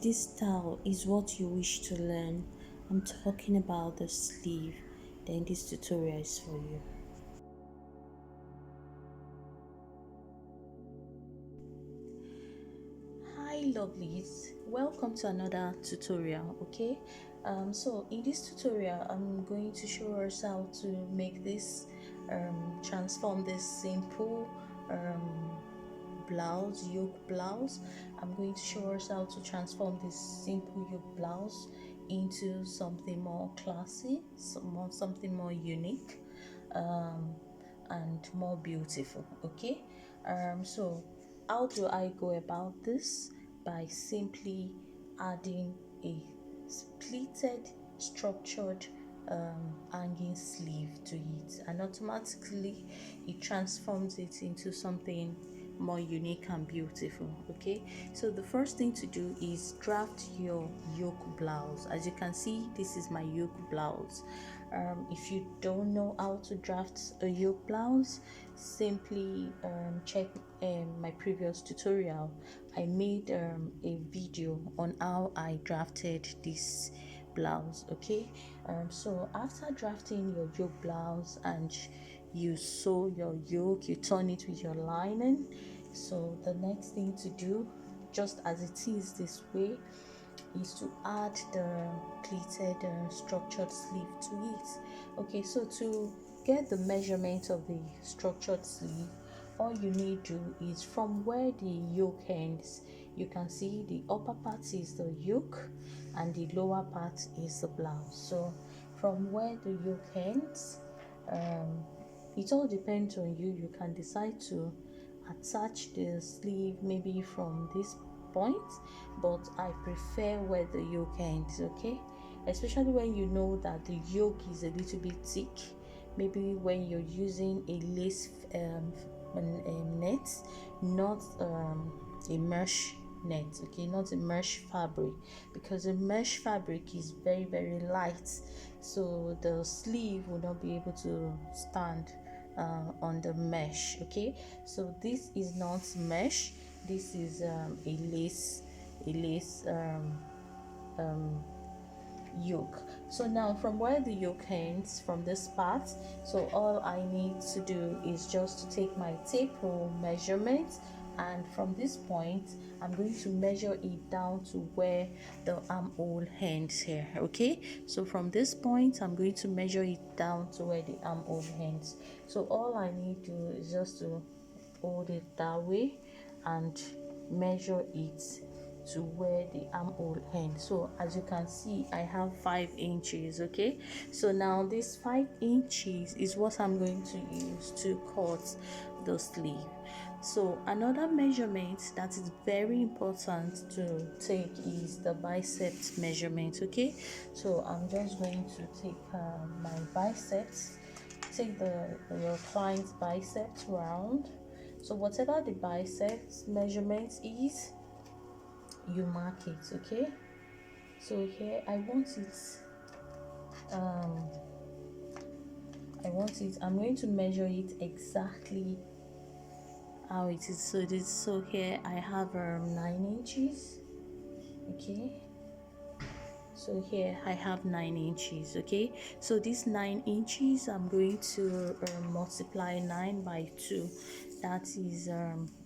this style is what you wish to learn, I'm talking about the sleeve, then this tutorial is for you. Hi lovelies, welcome to another tutorial. Okay, so in this tutorial I'm going to show us how to make this transform this simple blouse, yoke blouse. I'm going to show us how to transform this simple yoke blouse into something more classy, something more unique, um, and more beautiful. Okay, so how do I go about this? By simply adding a pleated structured hanging sleeve to it, and automatically it transforms it into something more unique and beautiful. Okay, so the first thing to do is draft your yoke blouse. As you can see, this is my yoke blouse. If you don't know how to draft a yoke blouse, simply check my previous tutorial. I made a video on how I drafted this blouse. Okay, so after drafting your yoke blouse and you sew your yoke, you turn it with your lining. So the next thing to do, just as it is this way, is to add the pleated structured sleeve to it. Okay, so to get the measurement of the structured sleeve, all you need to do is from where the yoke ends, you can see the upper part is the yoke and the lower part is the blouse. So from where the yoke ends, it all depends on you. You can decide to attach the sleeve maybe from this point, but I prefer where the yoke ends. Okay, especially when you know that the yoke is a little bit thick, maybe when you're using a lace net, not a mesh net. Okay, not a mesh fabric, because the mesh fabric is very light, so the sleeve will not be able to stand on the mesh. Okay, so this is not mesh, this is a lace yoke. So now from where the yoke ends, from this part, so all I need to do is just to take my tape rule measurement, and from this point I'm going to measure it down to where the armhole ends here. Okay, so from this point I'm going to measure it down to where the armhole ends. So all I need to do is just to hold it that way and measure it to where the armhole ends. So as you can see, I have 5 inches. Okay, so now this 5 inches is what I'm going to use to cut the sleeve. So another measurement that is very important to take is the bicep measurement. Okay, so I'm just going to take my biceps, take your client's biceps round. So whatever the biceps measurement is, you mark it. Okay, so here I want it I'm going to measure it exactly how it is. So here I have 9 inches. Okay, so here I have 9 inches. Okay, so this 9 inches I'm going to multiply 9 by 2, that is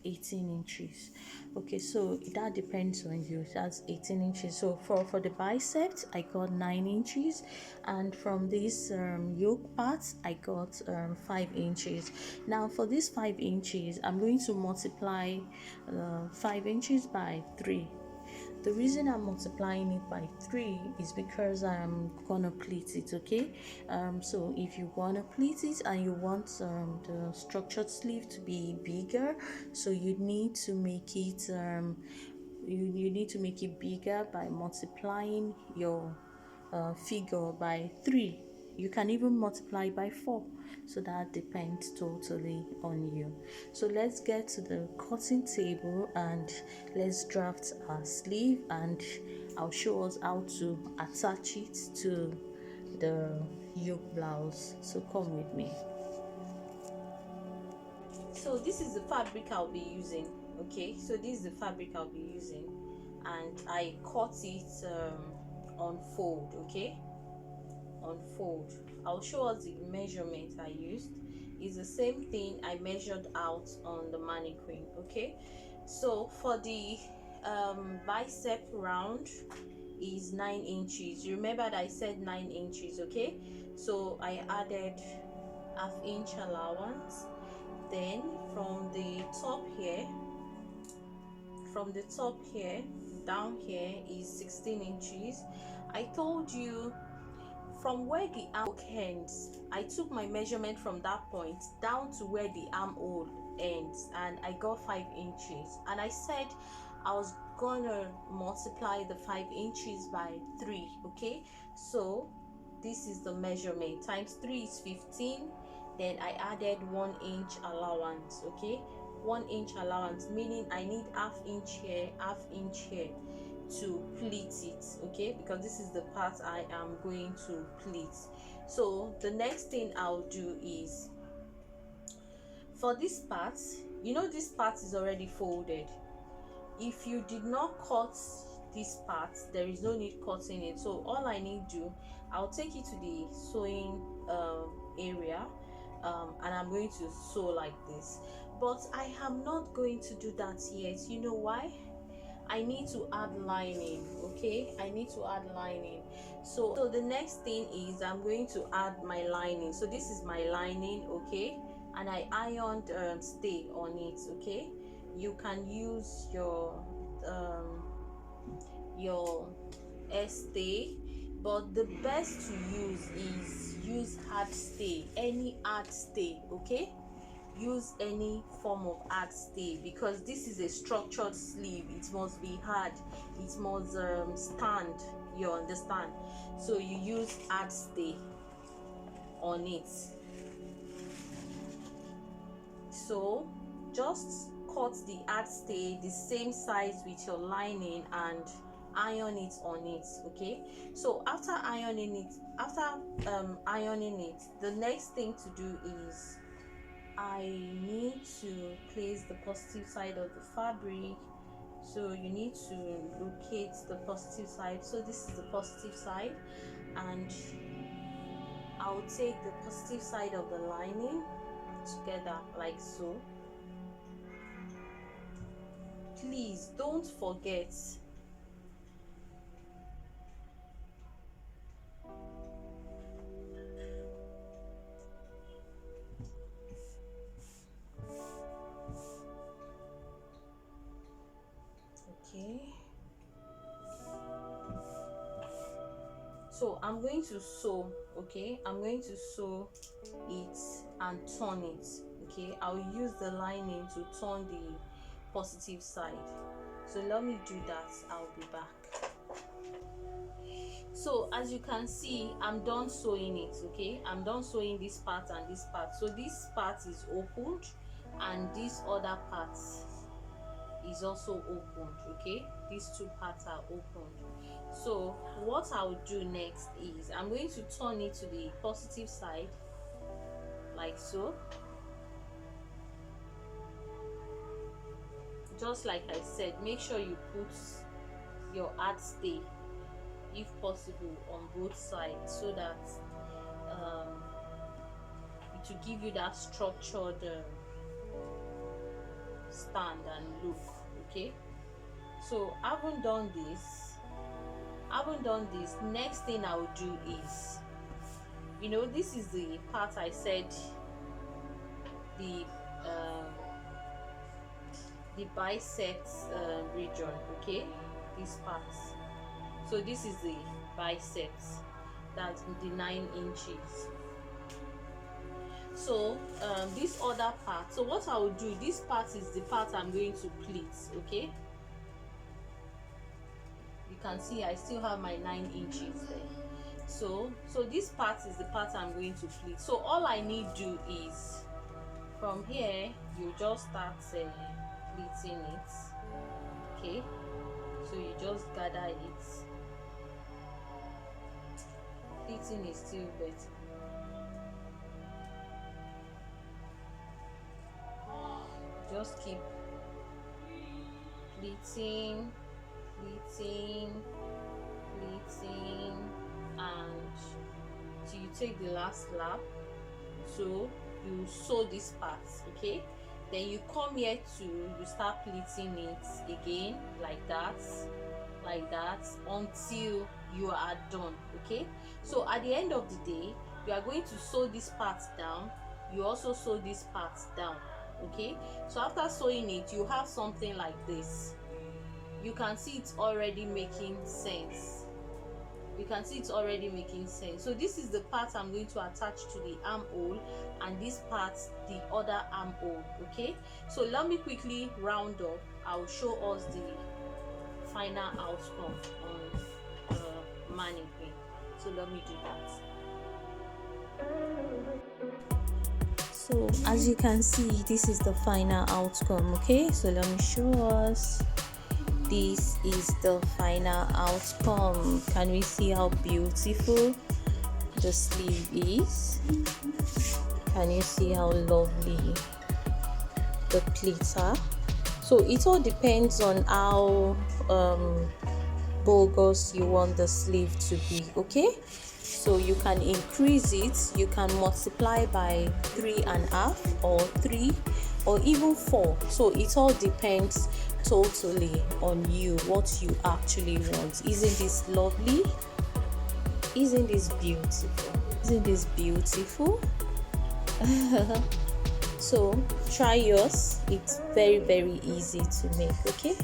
18 inches. Okay, so that depends on you. That's 18 inches. So for the biceps I got 9 inches, and from this yoke part I got 5 inches. Now for this 5 inches I'm going to multiply 5 inches by 3. The reason I'm multiplying it by 3 is because I'm gonna pleat it. Okay, so if you want to pleat it and you want the structured sleeve to be bigger, so you need to make it you need to make it bigger by multiplying your figure by 3. You can even multiply by 4, so that depends totally on you. So let's get to the cutting table and let's draft our sleeve, and I'll show us how to attach it to the yoke blouse. So come with me. So this is the fabric I'll be using. Okay, so this is the fabric I'll be using. and I cut it on fold. Okay, on fold. I'll show us the measurement I used. It's the same thing I measured out on the mannequin. Okay, so for the bicep round is 9 inches. You remember that I said 9 inches. Okay, so I added half inch allowance. Then from the top here down here is 16 inches. I told you from where the arm ends, I took my measurement from that point down to where the armhole ends, and I got 5 inches. And I said I was gonna multiply the 5 inches by 3. Okay, so this is the measurement. Times 3 is 15. Then I added 1 inch allowance. Okay, 1 inch allowance, meaning I need half inch here, half inch here to pleat it. Okay, because this is the part I am going to pleat. So the next thing I'll do is, for this part, you know this part is already folded. If you did not cut this part, there is no need cutting it. So all I need to do, I'll take it to the sewing area, and I'm going to sew like this. But I am not going to do that yet. You know why? I need to add lining. Okay, I need to add lining. So the next thing is I'm going to add my lining. So this is my lining. Okay, and I ironed stay on it. Okay, you can use your stay, but the best to use hard stay, any hard stay. Okay, use any form of hard stay, because this is a structured sleeve. It must be hard, it must stand, you understand? So you use hard stay on it. So just cut the hard stay the same size with your lining and iron it on it. Okay, so after ironing it, the next thing to do is I need to place the positive side of the fabric. So you need to locate the positive side. So this is the positive side, and I'll take the positive side of the lining together like so. Please don't forget, okay, so I'm going to sew. Okay, I'm going to sew it and turn it. Okay, I'll use the lining to turn the positive side. So let me do that, I'll be back. So as you can see, I'm done sewing it. Okay, I'm done sewing this part and this part. So this part is opened and this other part is also opened. Okay, these two parts are opened. So what I'll do next is I'm going to turn it to the positive side like so. Just like I said, make sure you put your hard stay, if possible, on both sides, so that it will give you that structured stand and look. Okay, so I haven't done this. Next thing I'll do is, you know, this is the part I said, the biceps region. Okay, this part. So this is the biceps, that's the 9 inches. So this other part, so what I will do, this part is the part I'm going to pleat. Okay, you can see I still have my 9 inches there. So this part is the part I'm going to pleat. So all I need do is, from here you just start pleating it. Okay, so you just gather it. Pleating is still better. Just keep pleating, pleating, and till you take the last lap. So you sew this part, okay? Then you come here to, you start pleating it again like that until you are done, okay? So at the end of the day, you are going to sew this part down. You also sew this part down, okay? So after sewing it, you have something like this. You can see it's already making sense. So this is the part I'm going to attach to the armhole, and this part the other armhole, okay? So let me quickly round up. I'll show us the final outcome on the mannequin. So let me do that. So as you can see, this is the final outcome, okay? So let me show us. This is the final outcome. Can we see how beautiful the sleeve is? Can you see how lovely the pleats are? So it all depends on how bogus you want the sleeve to be, okay? So you can increase it, you can multiply by 3.5 or 3 or even 4. So it all depends totally on you, what you actually want. Isn't this lovely? Isn't this beautiful? So try yours. It's very, very easy to make, okay?